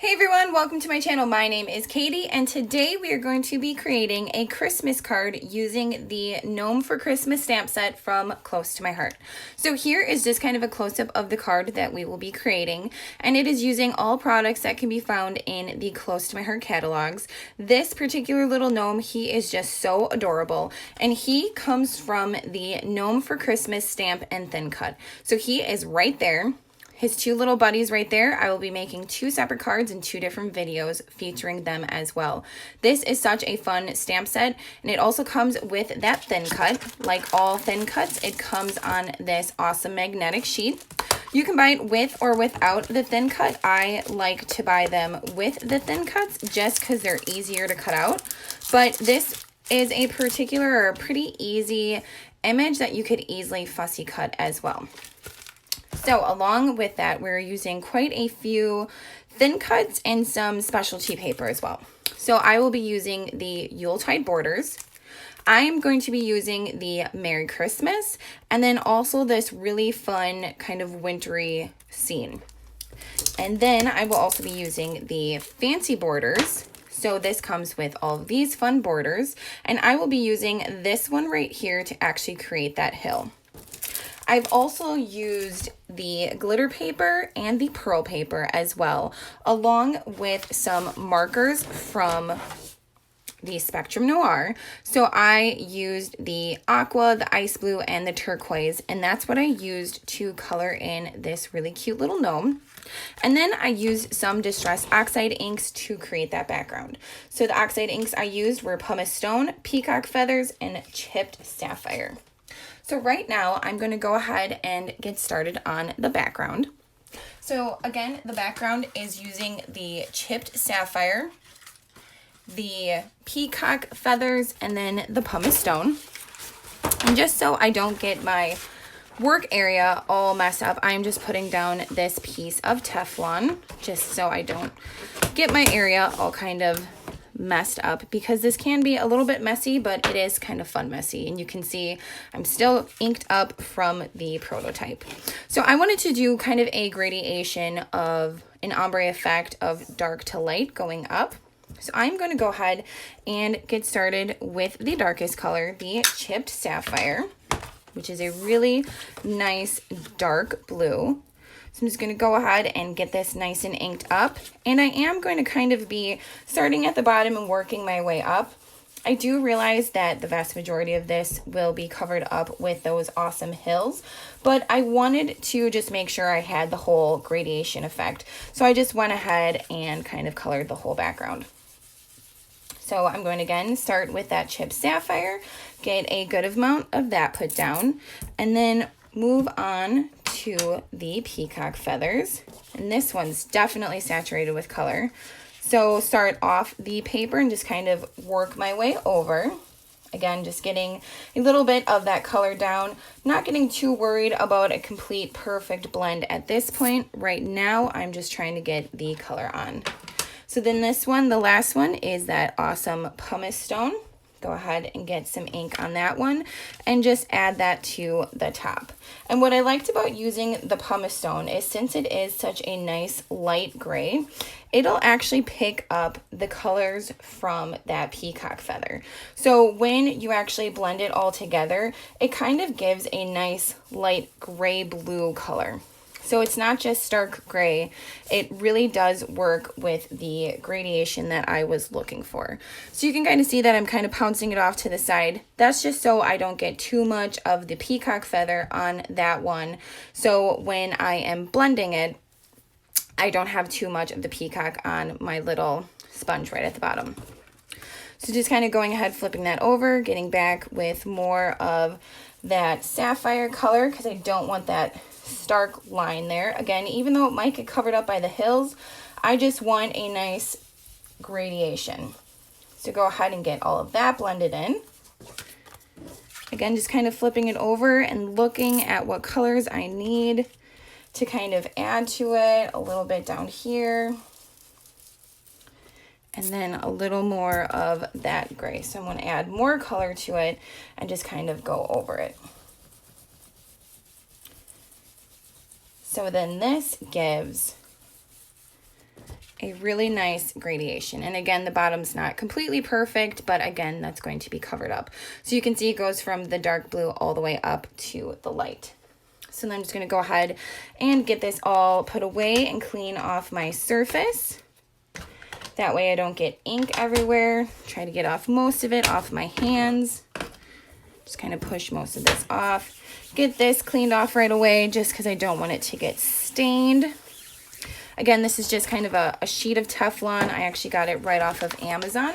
Hey everyone, welcome to my channel. My name is Katie and today we are going to be creating a Christmas card using the Gnome for Christmas stamp set from Close to My Heart. So here is just kind of a close-up of the card that we will be creating, and it is using all products that can be found in the Close to My Heart catalogs. This particular little gnome, he is just so adorable, and he comes from the Gnome for Christmas stamp and thin cut. So he is right there. His two little buddies right there, I will be making two separate cards in two different videos featuring them as well. This is such a fun stamp set, and it also comes with that thin cut. Like all thin cuts, it comes on this awesome magnetic sheet. You can buy it with or without the thin cut. I like to buy them with the thin cuts just because they're easier to cut out. But this is a particular or pretty easy image that you could easily fussy cut as well. So along with that, we're using quite a few thin cuts and some specialty paper as well. So I will be using the Yuletide borders. I am going to be using the Merry Christmas and then also this really fun kind of wintry scene. And then I will also be using the fancy borders. So this comes with all of these fun borders, and I will be using this one right here to actually create that hill. I've also used the glitter paper and the pearl paper as well, along with some markers from the Spectrum Noir. So I used the aqua, the ice blue, and the turquoise, and that's what I used to color in this really cute little gnome. And then I used some Distress Oxide inks to create that background. So the oxide inks I used were pumice stone, peacock feathers, and chipped sapphire. So right now, I'm going to go ahead and get started on the background. So again, the background is using the chipped sapphire, the peacock feathers, and then the pumice stone. And just so I don't get my work area all messed up, I'm just putting down this piece of Teflon, just so I don't get my area all kind of messed up, because this can be a little bit messy, but it is kind of fun messy. And you can see I'm still inked up from the prototype. So I wanted to do kind of a gradation of an ombre effect of dark to light going up. So I'm going to go ahead and get started with the darkest color, the chipped sapphire, which is a really nice dark blue. So I'm just going to go ahead and get this nice and inked up. And I am going to kind of be starting at the bottom and working my way up. I do realize that the vast majority of this will be covered up with those awesome hills, but I wanted to just make sure I had the whole gradation effect. So I just went ahead and kind of colored the whole background. So I'm going to again start with that chipped sapphire, get a good amount of that put down, and then move on to the peacock feathers. And this one's definitely saturated with color. So start off the paper and just kind of work my way over. Again, just getting a little bit of that color down, not getting too worried about a complete perfect blend at this point. Right now, I'm just trying to get the color on. So then this one, the last one, is that awesome pumice stone. Go ahead and get some ink on that one and just add that to the top. And what I liked about using the pumice stone is, since it is such a nice light gray, it'll actually pick up the colors from that peacock feather. So when you actually blend it all together, it kind of gives a nice light gray blue color. So it's not just stark gray, it really does work with the gradation that I was looking for. So you can kind of see that I'm kind of pouncing it off to the side. That's just so I don't get too much of the peacock feather on that one. So when I am blending it, I don't have too much of the peacock on my little sponge right at the bottom. So just kind of going ahead, flipping that over, getting back with more of that sapphire color, because I don't want that stark line there. Again, even though it might get covered up by the hills, I just want a nice gradation. So go ahead and get all of that blended in. Again, just kind of flipping it over and looking at what colors I need to kind of add to it. A little bit down here. And then a little more of that gray. So I'm going to add more color to it and just kind of go over it. So then this gives a really nice gradation. And again, the bottom's not completely perfect, but again, that's going to be covered up. So you can see it goes from the dark blue all the way up to the light. So then I'm just gonna go ahead and get this all put away and clean off my surface. That way I don't get ink everywhere. Try to get off most of it off my hands. Just kind of push most of this off. Get this cleaned off right away just because I don't want it to get stained. Again, this is just kind of a sheet of Teflon. I actually got it right off of Amazon.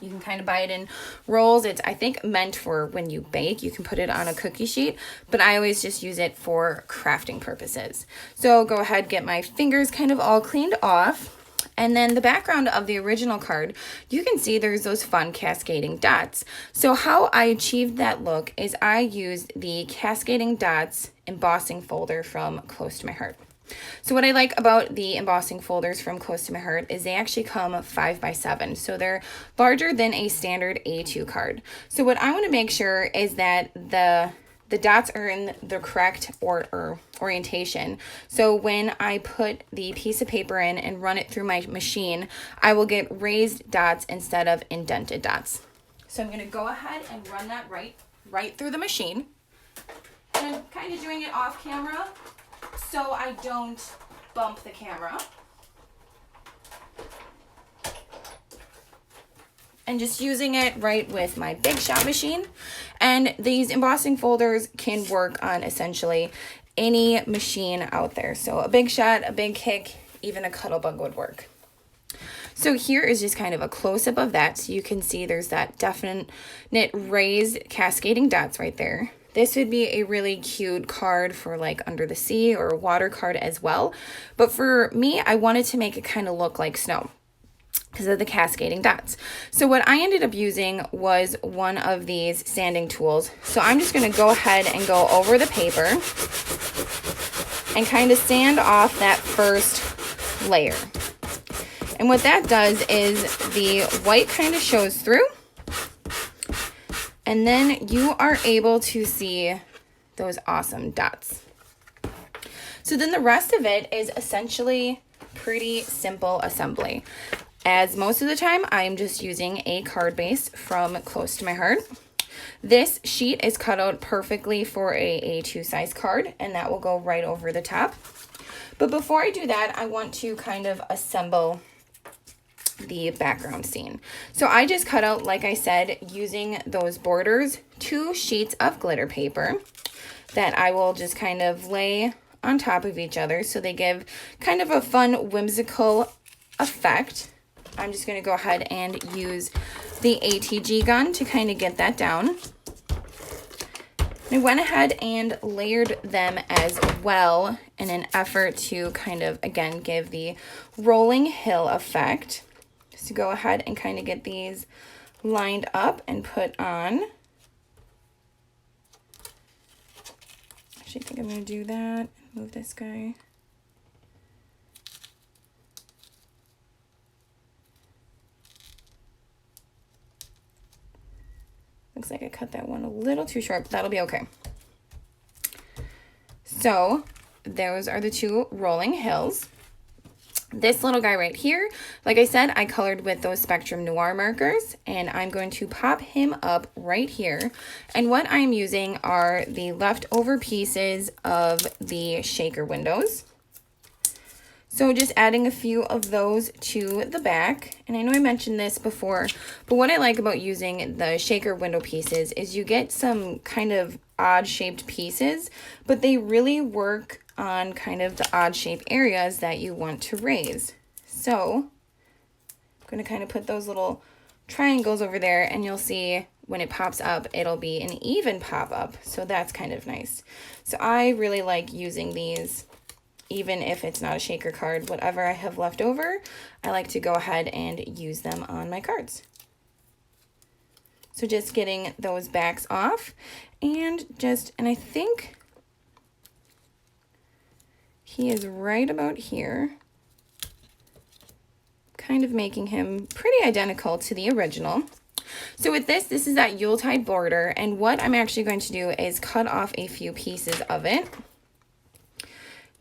You can kind of buy it in rolls. It's, I think, meant for when you bake. You can put it on a cookie sheet, but I always just use it for crafting purposes. So go ahead, get my fingers kind of all cleaned off. And then the background of the original card, you can see there's those fun cascading dots. So how I achieved that look is I used the Cascading Dots embossing folder from Close to My Heart. So what I like about the embossing folders from Close to My Heart is they actually come 5x7. So they're larger than a standard A2 card. So what I want to make sure is that the dots are in the correct orientation. So when I put the piece of paper in and run it through my machine, I will get raised dots instead of indented dots. So I'm going to go ahead and run that right through the machine. And I'm kind of doing it off camera so I don't bump the camera. And just using it right with my Big Shot machine. And these embossing folders can work on essentially any machine out there. So a Big Shot, a Big Kick, even a Cuttlebug would work. So here is just kind of a close-up of that. So you can see there's that definite raised cascading dots right there. This would be a really cute card for like under the sea or a water card as well. But for me, I wanted to make it kind of look like snow because of the cascading dots. So what I ended up using was one of these sanding tools. So I'm just going to go ahead and go over the paper and kind of sand off that first layer. And what that does is the white kind of shows through, and then you are able to see those awesome dots. So then the rest of it is essentially pretty simple assembly. As most of the time, I'm just using a card base from Close to My Heart. This sheet is cut out perfectly for a A2 size card, and that will go right over the top. But before I do that, I want to kind of assemble the background scene. So I just cut out, like I said, using those borders, 2 sheets of glitter paper that I will just kind of lay on top of each other so they give kind of a fun, whimsical effect. I'm just going to go ahead and use the ATG gun to kind of get that down. I went ahead and layered them as well in an effort to kind of, again, give the rolling hill effect. So go ahead and kind of get these lined up and put on. Actually, I think I'm going to do that. Move this guy. Looks like I cut that one a little too short, but that'll be okay. So those are the 2 rolling hills. This little guy right here, like I said, I colored with those Spectrum Noir markers, and I'm going to pop him up right here. And what I'm using are the leftover pieces of the shaker windows. So just adding a few of those to the back. And I know I mentioned this before, but what I like about using the shaker window pieces is you get some kind of odd shaped pieces, but they really work on kind of the odd shaped areas that you want to raise. So I'm going to kind of put those little triangles over there, and you'll see when it pops up, it'll be an even pop up. So that's kind of nice. So I really like using these, even if it's not a shaker card, whatever I have left over, I like to go ahead and use them on my cards. So just getting those backs off and I think he is right about here, kind of making him pretty identical to the original. So with this is that Yuletide border, and what I'm actually going to do is cut off a few pieces of it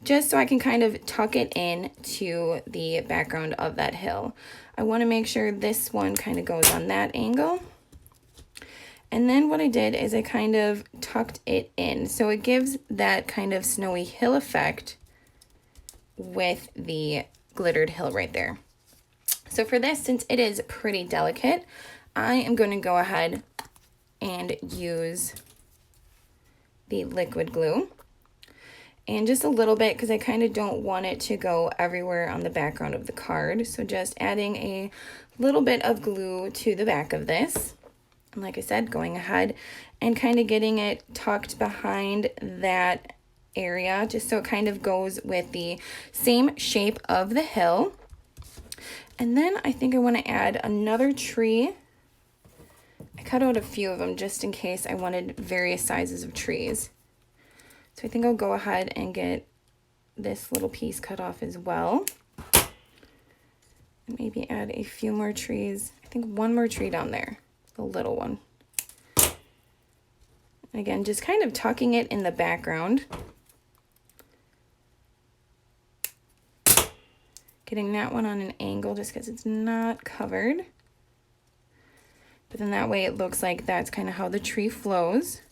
just so I can kind of tuck it in to the background of that hill. I want to make sure this one kind of goes on that angle. And then what I did is I kind of tucked it in. So it gives that kind of snowy hill effect with the glittered hill right there. So for this, since it is pretty delicate, I am going to go ahead and use the liquid glue. And just a little bit, because I kind of don't want it to go everywhere on the background of the card. So just adding a little bit of glue to the back of this. And like I said, going ahead and kind of getting it tucked behind that area, just so it kind of goes with the same shape of the hill. And then I think I want to add another tree. I cut out a few of them just in case I wanted various sizes of trees. So I think I'll go ahead and get this little piece cut off as well. And maybe add a few more trees. I think one more tree down there, the little one. Again, just kind of tucking it in the background. Getting that one on an angle just because it's not covered. But then that way it looks like that's kind of how the tree flows.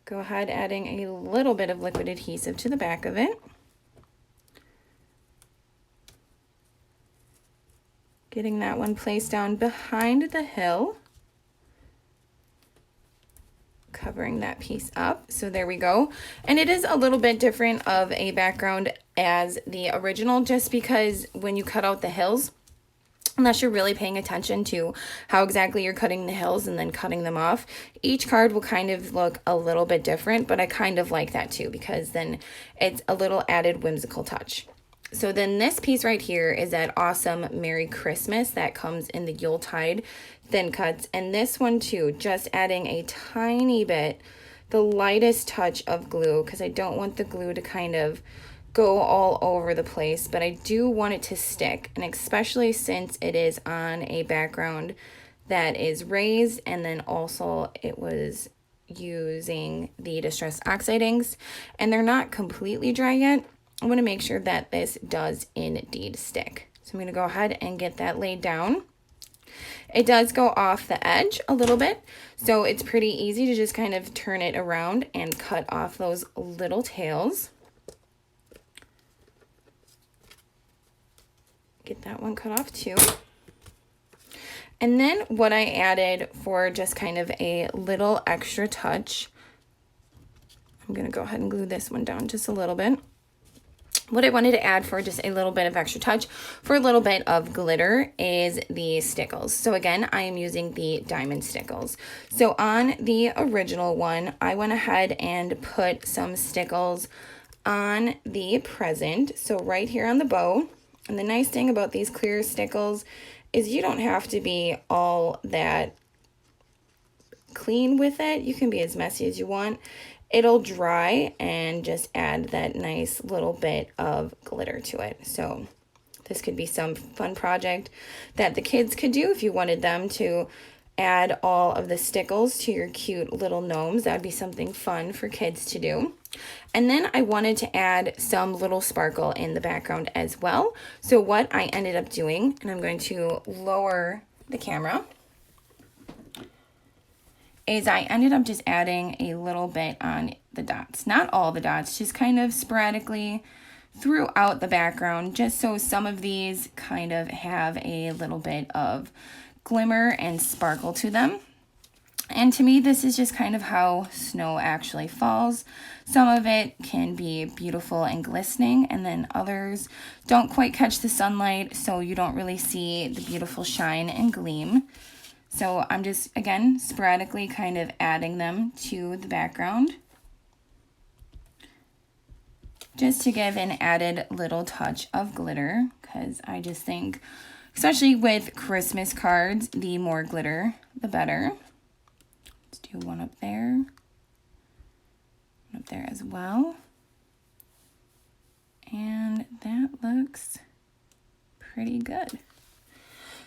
Go ahead adding a little bit of liquid adhesive to the back of it. Getting that one placed down behind the hill. Covering that piece up. So there we go. And it is a little bit different of a background as the original, just because when you cut out the hills, unless you're really paying attention to how exactly you're cutting the hills and then cutting them off, each card will kind of look a little bit different, but I kind of like that too, because then it's a little added whimsical touch. So then this piece right here is that awesome Merry Christmas that comes in the Yuletide thin cuts. And this one too, just adding a tiny bit, the lightest touch of glue, because I don't want the glue to kind of go all over the place, but I do want it to stick. And especially since it is on a background that is raised, and then also it was using the Distress Oxide inks, and they're not completely dry yet, I want to make sure that this does indeed stick. So I'm going to go ahead and get that laid down. It does go off the edge a little bit, so it's pretty easy to just kind of turn it around and cut off those little tails. Get that one cut off too. And then what I added for just kind of a little extra touch, I'm going to go ahead and glue this one down just a little bit. What I wanted to add for just a little bit of extra touch, for a little bit of glitter, is the stickles. So again, I am using the diamond stickles. So on the original one, I went ahead and put some stickles on the present. So right here on the bow. And the nice thing about these clear stickles is you don't have to be all that clean with it. You can be as messy as you want. It'll dry and just add that nice little bit of glitter to it. So this could be some fun project that the kids could do if you wanted them to add all of the stickles to your cute little gnomes. That'd be something fun for kids to do. And then I wanted to add some little sparkle in the background as well. So what I ended up doing, and I'm going to lower the camera, is I ended up just adding a little bit on the dots. Not all the dots, just kind of sporadically throughout the background, just so some of these kind of have a little bit of glimmer and sparkle to them. And to me, this is just kind of how snow actually falls. Some of it can be beautiful and glistening, and then others don't quite catch the sunlight, so you don't really see the beautiful shine and gleam. So I'm just, again, sporadically kind of adding them to the background, just to give an added little touch of glitter, because I just think, especially with Christmas cards, the more glitter, the better. Let's do one up there as well. And that looks pretty good.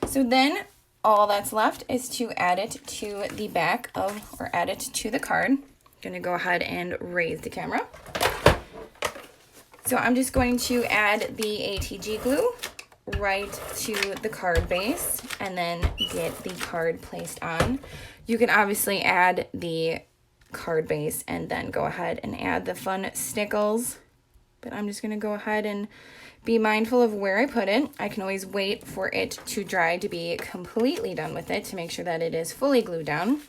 So then all that's left is to add it to the back of, or add it to the card. I'm gonna go ahead and raise the camera. So I'm just going to add the ATG glue right to the card base and then get the card placed on. You can obviously add the card base and then go ahead and add the fun stickles, but I'm just going to go ahead and be mindful of where I put it. I can always wait for it to dry to be completely done with it to make sure that it is fully glued down.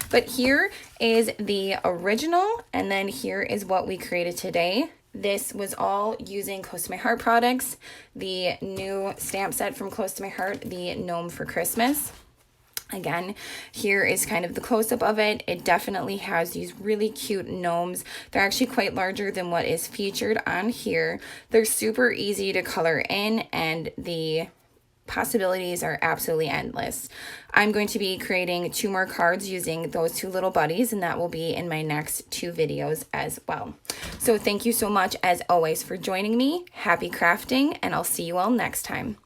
But here is the original, and then here is what we created today. This was all using Close to My Heart products, the new stamp set from Close to My Heart, the Gnome for Christmas. Again, here is kind of the close-up of it. It definitely has these really cute gnomes. They're actually quite larger than what is featured on here. They're super easy to color in, and the possibilities are absolutely endless. I'm going to be creating 2 more cards using those 2 little buddies, and that will be in my next 2 videos as well. So thank you so much, as always, for joining me. Happy crafting, and I'll see you all next time.